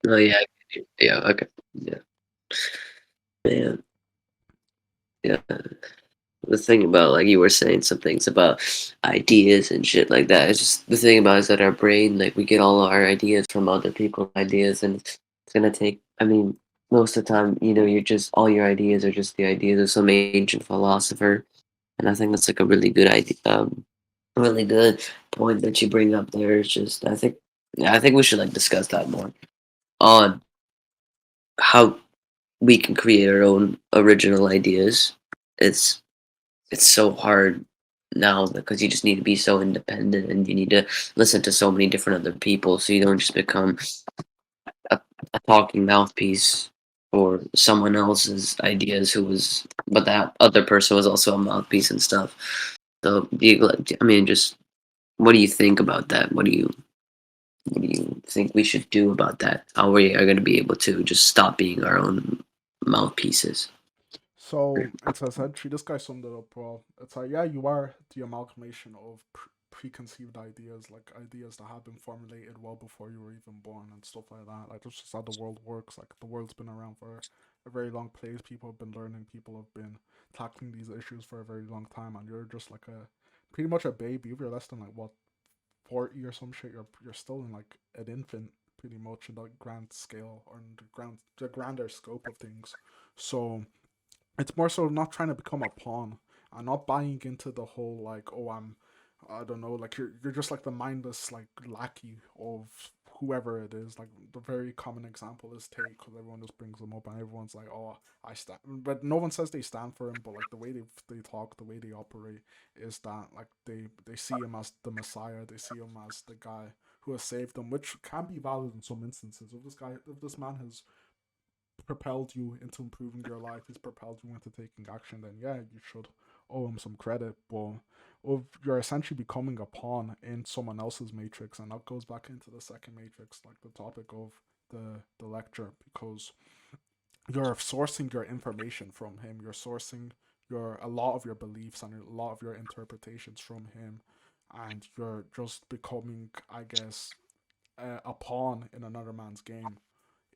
Speaker 2: Oh yeah, yeah, okay, yeah, man, yeah. The thing about like you were saying some things about ideas and shit like that. It's just the thing about is that our brain, like we get all our ideas from other people's ideas, and it's gonna take. I mean, most of the time, you're just all your ideas are just the ideas of some ancient philosopher, and I think that's like a really good idea. Really good point that you bring up there. It's just I think, yeah, I think we should like discuss that more on how we can create our own original ideas. It's it's so hard now because you just need to be so independent and you need to listen to so many different other people so you don't just become a, a talking mouthpiece for someone else's ideas who was but that other person was also a mouthpiece and stuff. So I mean, just what do you think about that? What do you think we should do about that? How we are going to be able to just stop being our own mouthpieces?
Speaker 1: So it's essentially this guy summed it up, bro. It's like, yeah, you are the amalgamation of preconceived ideas, like ideas that have been formulated well before you were even born and stuff like that. Like that's just how the world works. Like the world's been around for a very long place. People have been learning. People have been tackling these issues for a very long time, and you're just like a pretty much a baby. If you're less than like what 40 or some shit, you're still in like an infant pretty much in the grand scale or in the grander scope of things. So it's more so not trying to become a pawn and not buying into the whole like, oh, I don't know, like you're just like the mindless like lackey of whoever it is. Like the very common example is Tate, because everyone just brings them up and everyone's like, oh, I stand, but no one says they stand for him. But like the way they talk, the way they operate is that like they see him as the Messiah. They see him as the guy who has saved them, which can be valid in some instances. If this man has propelled you into improving your life, he's propelled you into taking action, then yeah, you should owe him some credit. But if you're essentially becoming a pawn in someone else's matrix, and that goes back into the second matrix, like the topic of the lecture, because you're sourcing your information from him, you're sourcing your a lot of your beliefs and a lot of your interpretations from him, and you're just becoming, I guess, a pawn in another man's game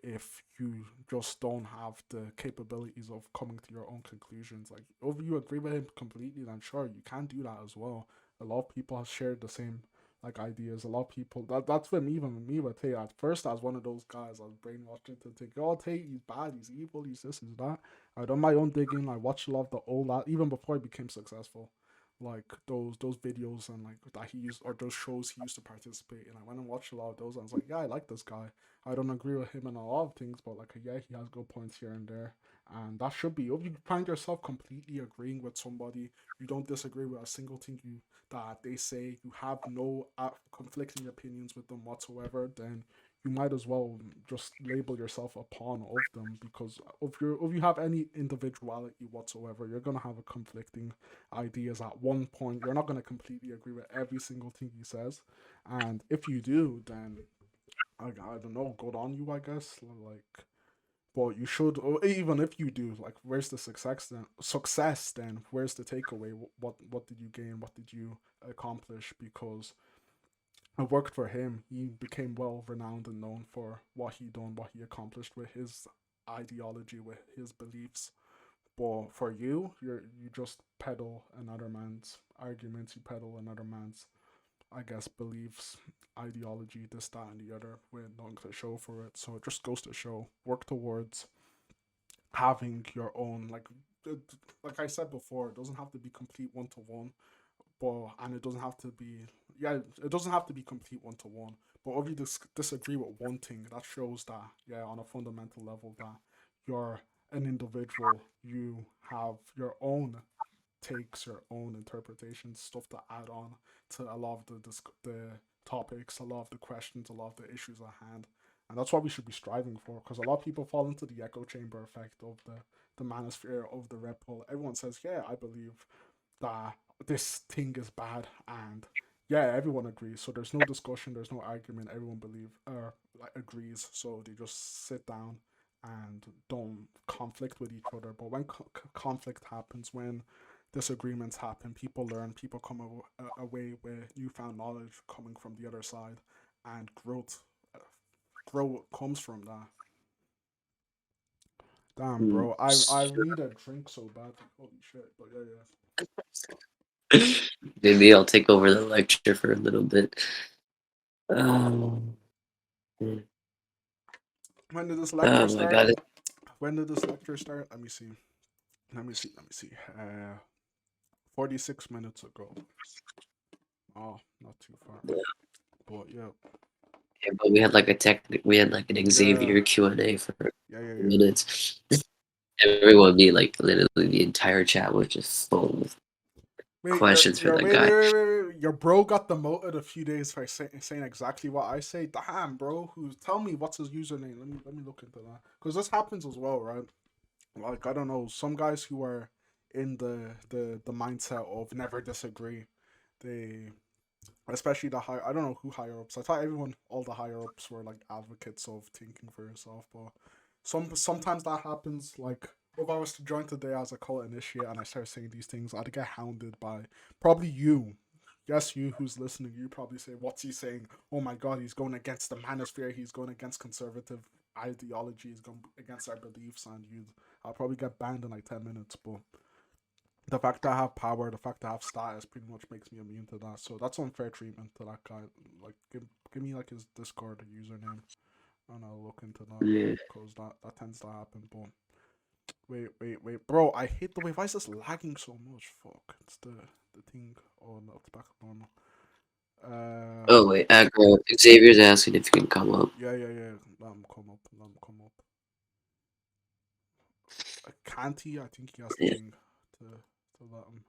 Speaker 1: if you just don't have the capabilities of coming to your own conclusions. Like, if you agree with him completely, then sure, you can do that as well. A lot of people have shared the same like ideas. A lot of people that's with me, even with me with Tate. At first, I was one of those guys. I was brainwashed into thinking, "Oh, Tate, he's bad, he's evil, he's this, he's that." I done my own digging. I watched a lot of the old even before he became successful. Like those videos and like that he used, or those shows he used to participate in. I went and watched a lot of those. And I was like, yeah, I like this guy. I don't agree with him in a lot of things, but like yeah, he has good points here and there. And that should be, if you find yourself completely agreeing with somebody, you don't disagree with a single thing that they say, you have no conflicting opinions with them whatsoever, then you might as well just label yourself a pawn of them, because if you have any individuality whatsoever, you're gonna have a conflicting ideas at one point. You're not gonna completely agree with every single thing he says, and if you do, then I don't know, good on you, I guess. Like, but you should, or even if you do, like, where's the success then? Success then? Where's the takeaway? What did you gain? What did you accomplish? Because it worked for him. He became well renowned and known for what he done, what he accomplished with his ideology, with his beliefs. But for you, you just peddle another man's arguments. You peddle another man's, I guess, beliefs, ideology, this, that, and the other, with nothing to show for it. So it just goes to show, work towards having your own, like I said before, it doesn't have to be complete one to one, but and it doesn't have to be, yeah, it doesn't have to be complete one to one. But if you disagree with one thing, that shows that, yeah, on a fundamental level, that you're an individual. You have your own takes, your own interpretations, stuff to add on to a lot of the topics, a lot of the questions, a lot of the issues at hand. And that's what we should be striving for, because a lot of people fall into the echo chamber effect of the manosphere of the red pill. Everyone says, yeah, I believe that this thing is bad, and yeah, everyone agrees. So there's no discussion, there's no argument. Everyone like agrees. So they just sit down and don't conflict with each other. But when conflict happens, when disagreements happen, people learn, people come away with newfound knowledge coming from the other side, and growth comes from that. Damn,
Speaker 2: Mm.
Speaker 1: bro, I need a drink so bad. Holy shit! But yeah, yeah.
Speaker 2: Maybe I'll take over the lecture for a little bit. Um,
Speaker 1: When did this lecture
Speaker 2: oh my
Speaker 1: start?
Speaker 2: god.
Speaker 1: When did this lecture start? Let me see. Let me see. Let me see. 46 minutes ago. Oh, not too far. But yeah,
Speaker 2: Yeah, but we had like an
Speaker 1: yeah,
Speaker 2: Xavier Q&A for
Speaker 1: yeah, yeah, yeah.
Speaker 2: minutes. Everyone be like, literally the entire chat was just full of
Speaker 1: Wait,
Speaker 2: questions for that guy.
Speaker 1: wait. Your bro got demoted a few days for saying exactly what I say. Damn, bro. Tell me what's his username? Let me look into that, because this happens as well, right? Like, I don't know, some guys who are in the mindset of never disagree, they, especially the high, I don't know who higher ups. I thought all the higher ups were like advocates of thinking for yourself, but sometimes that happens. Like, if I was to join today as a cult initiate and I start saying these things, I'd get hounded by probably you. Yes, you who's listening, you probably say, "What's he saying? Oh my God, he's going against the manosphere. He's going against conservative ideology. He's going against our beliefs." And I'll probably get banned in like 10 minutes. But the fact that I have power, the fact that I have status, pretty much makes me immune to that. So that's unfair treatment to that guy. Like, give me like his Discord username, and I'll look into that,
Speaker 2: Yeah.
Speaker 1: because that tends to happen. But wait, bro! I hate the way. Why is this lagging so much? Fuck! It's the thing. Oh no, it's back to normal.
Speaker 2: Oh wait, aggro. Xavier's asking if you can come up.
Speaker 1: Yeah. Let him come up. Let him come up. Can't he? I think he has the
Speaker 2: Yeah.
Speaker 1: thing to let him.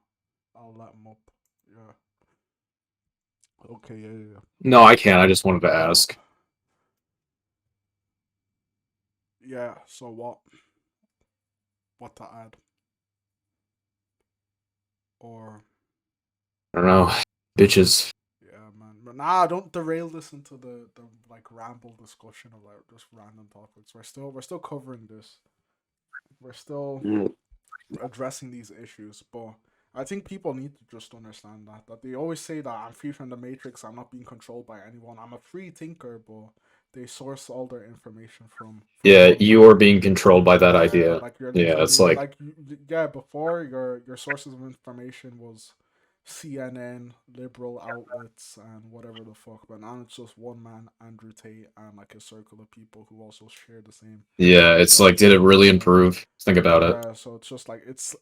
Speaker 1: I'll let him up. Yeah. Okay. Yeah.
Speaker 3: No, I can't. I just wanted to
Speaker 1: Oh.
Speaker 3: ask.
Speaker 1: Yeah. So what? What to add? Or
Speaker 3: I don't know. Bitches.
Speaker 1: yeah, man. But nah, don't derail this into the like ramble discussion of like just random topics. We're still covering this. We're still
Speaker 2: Mm.
Speaker 1: addressing these issues, but I think people need to just understand that they always say that I'm free from the matrix, I'm not being controlled by anyone, I'm a free thinker, but they source all their information from
Speaker 3: Yeah,
Speaker 1: one
Speaker 3: you are
Speaker 1: man.
Speaker 3: being controlled by that
Speaker 1: Yeah,
Speaker 3: idea.
Speaker 1: like you're
Speaker 3: Yeah, it's
Speaker 1: literally
Speaker 3: like,
Speaker 1: like yeah. Before your sources of information was CNN, liberal outlets, and whatever the fuck. But now it's just one man, Andrew Tate, and like a circle of people who also share the same
Speaker 3: yeah, it's like, did
Speaker 1: ideology
Speaker 3: it
Speaker 1: and
Speaker 3: really
Speaker 1: mindset.
Speaker 3: improve? Think about it.
Speaker 1: Yeah, so it's just like it's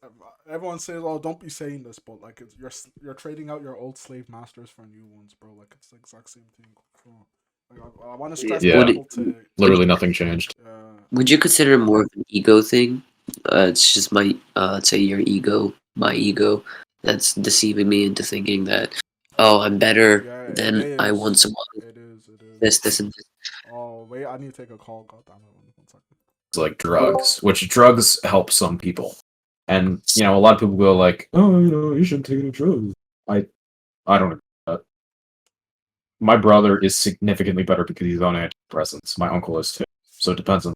Speaker 1: everyone says, "Oh, don't be saying this," but like you're trading out your old slave masters for new ones, bro. Like it's the exact same thing. So, like, I want to
Speaker 2: Yeah.
Speaker 1: stress
Speaker 3: Yeah,
Speaker 1: people to
Speaker 2: Would
Speaker 3: literally nothing changed.
Speaker 1: uh
Speaker 2: would you consider it more of an ego thing? It's just my, let's say your ego, my ego, that's deceiving me into thinking that, oh, I'm better
Speaker 1: Yeah, it
Speaker 2: than I
Speaker 1: is.
Speaker 2: want someone
Speaker 1: It is. It is.
Speaker 2: this, and this.
Speaker 1: Oh wait, I need to take a call. God damn it! 1 second.
Speaker 3: It's like drugs, which drugs help some people. And, you know, a lot of people go like, oh, you know, you shouldn't take any drugs. I don't agree with that. My brother is significantly better because he's on antidepressants. My uncle is too. So it depends on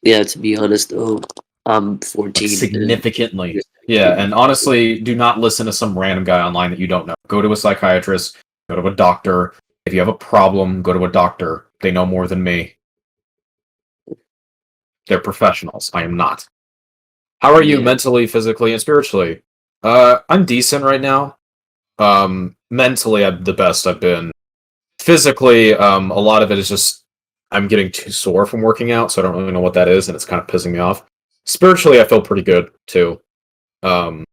Speaker 2: Yeah, to be honest, though, I'm
Speaker 3: like
Speaker 2: 14. And
Speaker 3: significantly. Yeah, and honestly, do not listen to some random guy online that you don't know. Go to a psychiatrist, go to a doctor. If you have a problem, go to a doctor. They know more than me. They're professionals. I am not. How are you
Speaker 2: yeah,
Speaker 3: mentally, physically, and spiritually? I'm decent right now. Mentally, I'm the best I've been. Physically, a lot of it is just I'm getting too sore from working out, so I don't really know what that is, and it's kind of pissing me off. Spiritually, I feel pretty good too. Um,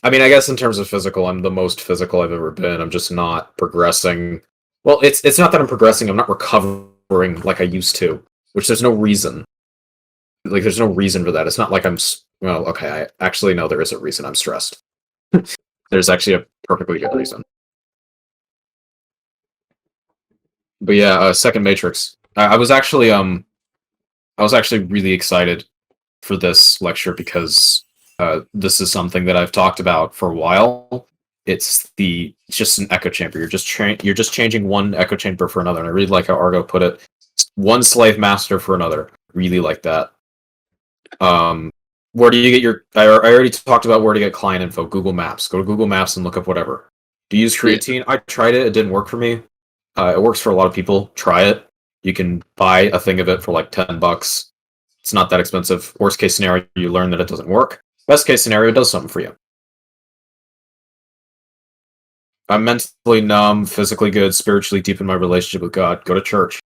Speaker 3: I mean, I guess in terms of physical, I'm the most physical I've ever been. I'm just not progressing. Well, it's not that I'm progressing. I'm not recovering like I used to, which there's no reason. Like, there's no reason for that. It's not like well, okay. I actually know there is a reason. I'm stressed. There's actually a perfectly good reason. But yeah, second Matrix. I was actually really excited for this lecture because this is something that I've talked about for a while. It's just an echo chamber. You're just changing one echo chamber for another. And I really like how Argo put it. One slave master for another. Really like that. Where do you get your? I already talked about where to get client info. Google Maps. Go to Google Maps and look up whatever. Do you use creatine? I tried it. It didn't work for me. It works for a lot of people. Try it. You can buy a thing of it for like $10. It's not that expensive. Worst case scenario, you learn that it doesn't work. Best case scenario, it does something for you. I'm mentally numb, physically good, spiritually deep in my relationship with God. Go to church.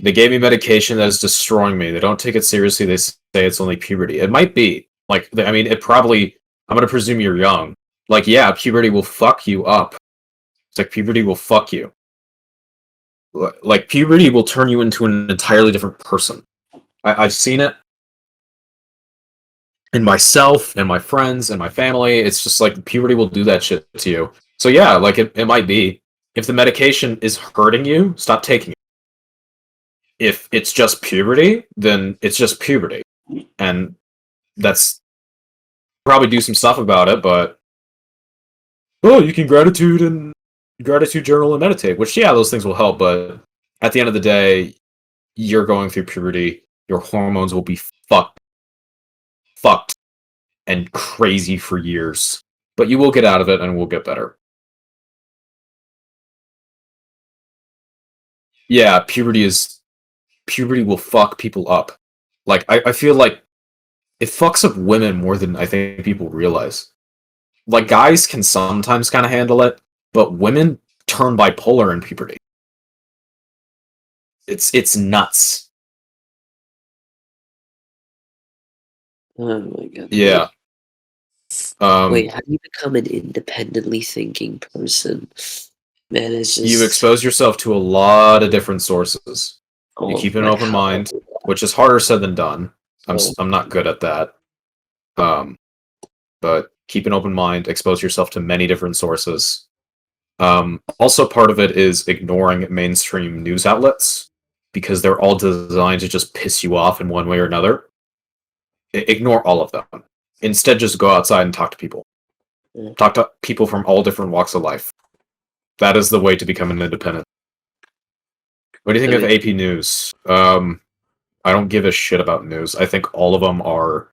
Speaker 3: They gave me medication that is destroying me. They don't take it seriously. They say it's only puberty. It might be. Like, I mean, it probably. I'm going to presume you're young. Like, yeah, puberty will fuck you up. It's like puberty will fuck you. Like, puberty will turn you into an entirely different person. I've seen it in myself and my friends and my family. It's just like puberty will do that shit to you. So yeah, like it might be. If the medication is hurting you, stop taking it. If it's just puberty, then it's just puberty. And that's probably do some stuff about it, but oh, you can gratitude journal and meditate, which yeah, those things will help, but at the end of the day, you're going through puberty, your hormones will be fucked and crazy for years. But you will get out of it and will get better. Yeah, puberty will fuck people up. Like I feel like it fucks up women more than I think people realize. Like guys can sometimes kind of handle it, but women turn bipolar in puberty. It's nuts.
Speaker 2: oh my god.
Speaker 3: Yeah.
Speaker 2: Wait, how do you become an independently thinking person? Man, it's just.
Speaker 3: You expose yourself to a lot of different sources. You
Speaker 2: Oh,
Speaker 3: keep an
Speaker 2: like
Speaker 3: open
Speaker 2: how?
Speaker 3: mind, which is harder said than done.
Speaker 2: Oh,
Speaker 3: I'm not good at that. But keep an open mind, expose yourself to many different sources. Also, part of it is ignoring mainstream news outlets because they're all designed to just piss you off in one way or another. Ignore all of them. Instead, just go outside and talk to people.
Speaker 2: yeah.
Speaker 3: Talk to people from all different walks of life. That is the way to become an independent. What do you think of AP News? I don't give a shit about news. I think all of them are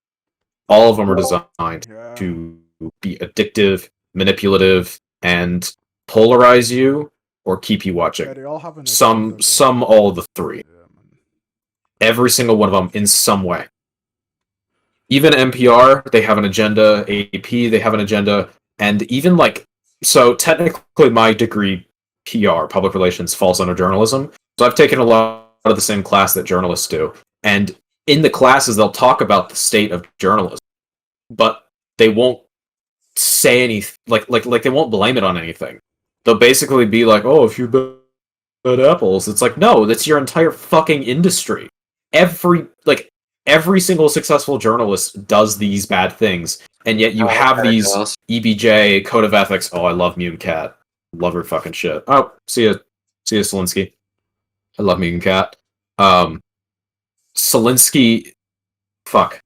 Speaker 3: designed
Speaker 1: Yeah.
Speaker 3: to be addictive, manipulative, and polarize you or keep you watching.
Speaker 1: Yeah, they all have an agenda.
Speaker 3: Some, all the three.
Speaker 1: Yeah, man.
Speaker 3: Every single one of them in some way. Even NPR, they have an agenda. AP, they have an agenda, and even like so. Technically, my degree, PR, public relations, falls under journalism. So I've taken a lot of the same class that journalists do, and in the classes they'll talk about the state of journalism, but they won't say anything like they won't blame it on anything. They'll basically be like, "Oh, if you bad apples," it's like, no, that's your entire fucking industry. every single successful journalist does these bad things, and yet you have
Speaker 2: Okay,
Speaker 3: these
Speaker 2: awesome.
Speaker 3: EBJ code of ethics. Oh, I love Mutant Cat. Love her fucking shit. Oh, see ya, Selinsky. I love Mutant Cat. Selinsky, fuck.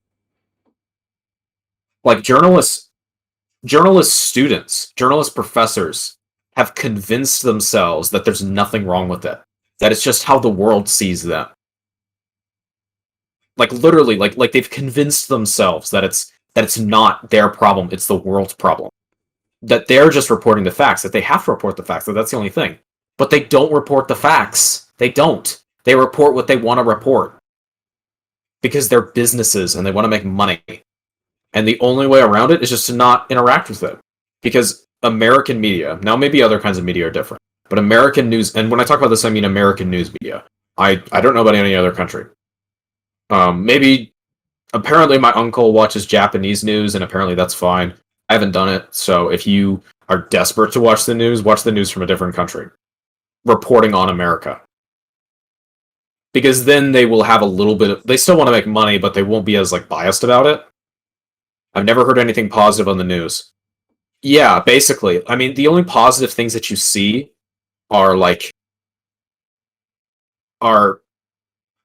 Speaker 3: Like journalist professors have convinced themselves that there's nothing wrong with it. That it's just how the world sees them. Like literally, like they've convinced themselves that it's not their problem, it's the world's problem. That they're just reporting the facts, that they have to report the facts, that that's the only thing. But they don't report the facts. They don't. They report what they want to report. Because they're businesses and they want to make money. And the only way around it is just to not interact with it. Because American media, now maybe other kinds of media are different, but American news, and when I talk about this, I mean American news media. I don't know about any other country. Maybe, apparently my uncle watches Japanese news, and apparently that's fine. I haven't done it, so if you are desperate to watch the news from a different country. Reporting on America. Because then they will have a little bit of, they still want to make money, but they won't be as like biased about it. I've never heard anything positive on the news. Yeah, basically. I mean, the only positive things that you see are like are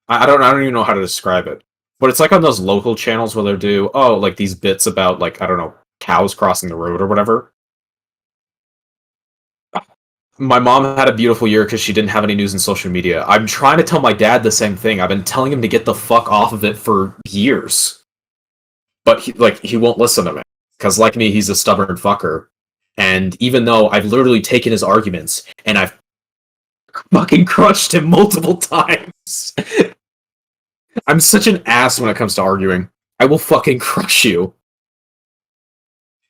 Speaker 3: I don't even know how to describe it. But it's like on those local channels where they'll do like these bits about like I don't know, cows crossing the road or whatever. My mom had a beautiful year because she didn't have any news in social media. I'm trying to tell my dad the same thing. I've been telling him to get the fuck off of it for years. But he won't listen to me. Because like me, he's a stubborn fucker. And even though I've literally taken his arguments and I've fucking crushed him multiple times. I'm such an ass when it comes to arguing. I will fucking crush you.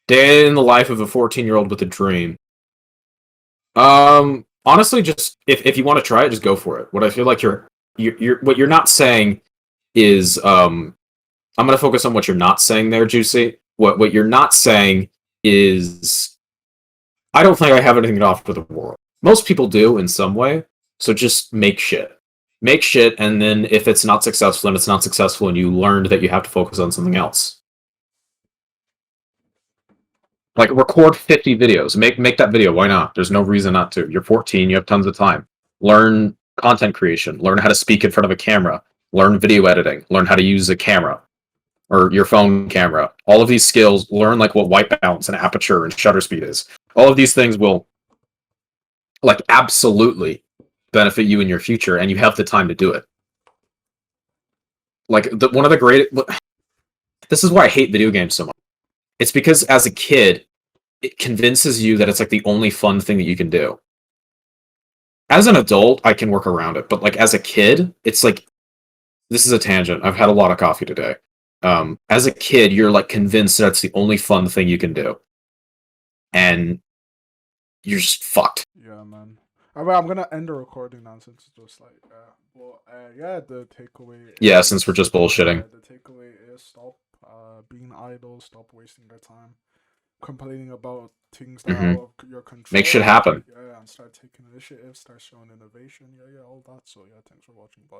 Speaker 3: Day in the life of a 14-year-old with a dream. Honestly, just if you want to try it, just go for it. What I feel like you're what you're not saying is I'm gonna focus on what you're not saying there, Juicy. What you're not saying is I don't think I have anything to offer the world. Most people do in some way, so just make shit. Make shit, and then if it's not successful, then it's not successful, and you learned that you have to focus on something else. Like record 50 videos. Make that video. Why not? There's no reason not to. You're 14. You have tons of time. Learn content creation. Learn how to speak in front of a camera. Learn video editing. Learn how to use a camera or your phone camera. All of these skills. Learn like what white balance and aperture and shutter speed is. All of these things will like absolutely benefit you in your future, and you have the time to do it. Like one of the great. This is why I hate video games so much. It's because as a kid, it convinces you that it's like the only fun thing that you can do. As an adult, I can work around it, but like as a kid, it's like this is a tangent. I've had a lot of coffee today. As a kid, you're like convinced that it's the only fun thing you can do, and you're just fucked.
Speaker 1: Yeah, man. I mean, I'm gonna end the recording now since it's just like, yeah, the takeaway.
Speaker 3: Yeah, since we're just bullshitting.
Speaker 1: The takeaway is stop being idle, stop wasting your time complaining about things that are out of your control.
Speaker 3: Make shit happen.
Speaker 1: Yeah, and start taking initiative, start showing innovation. Yeah, all that. So yeah, thanks for watching. Bye.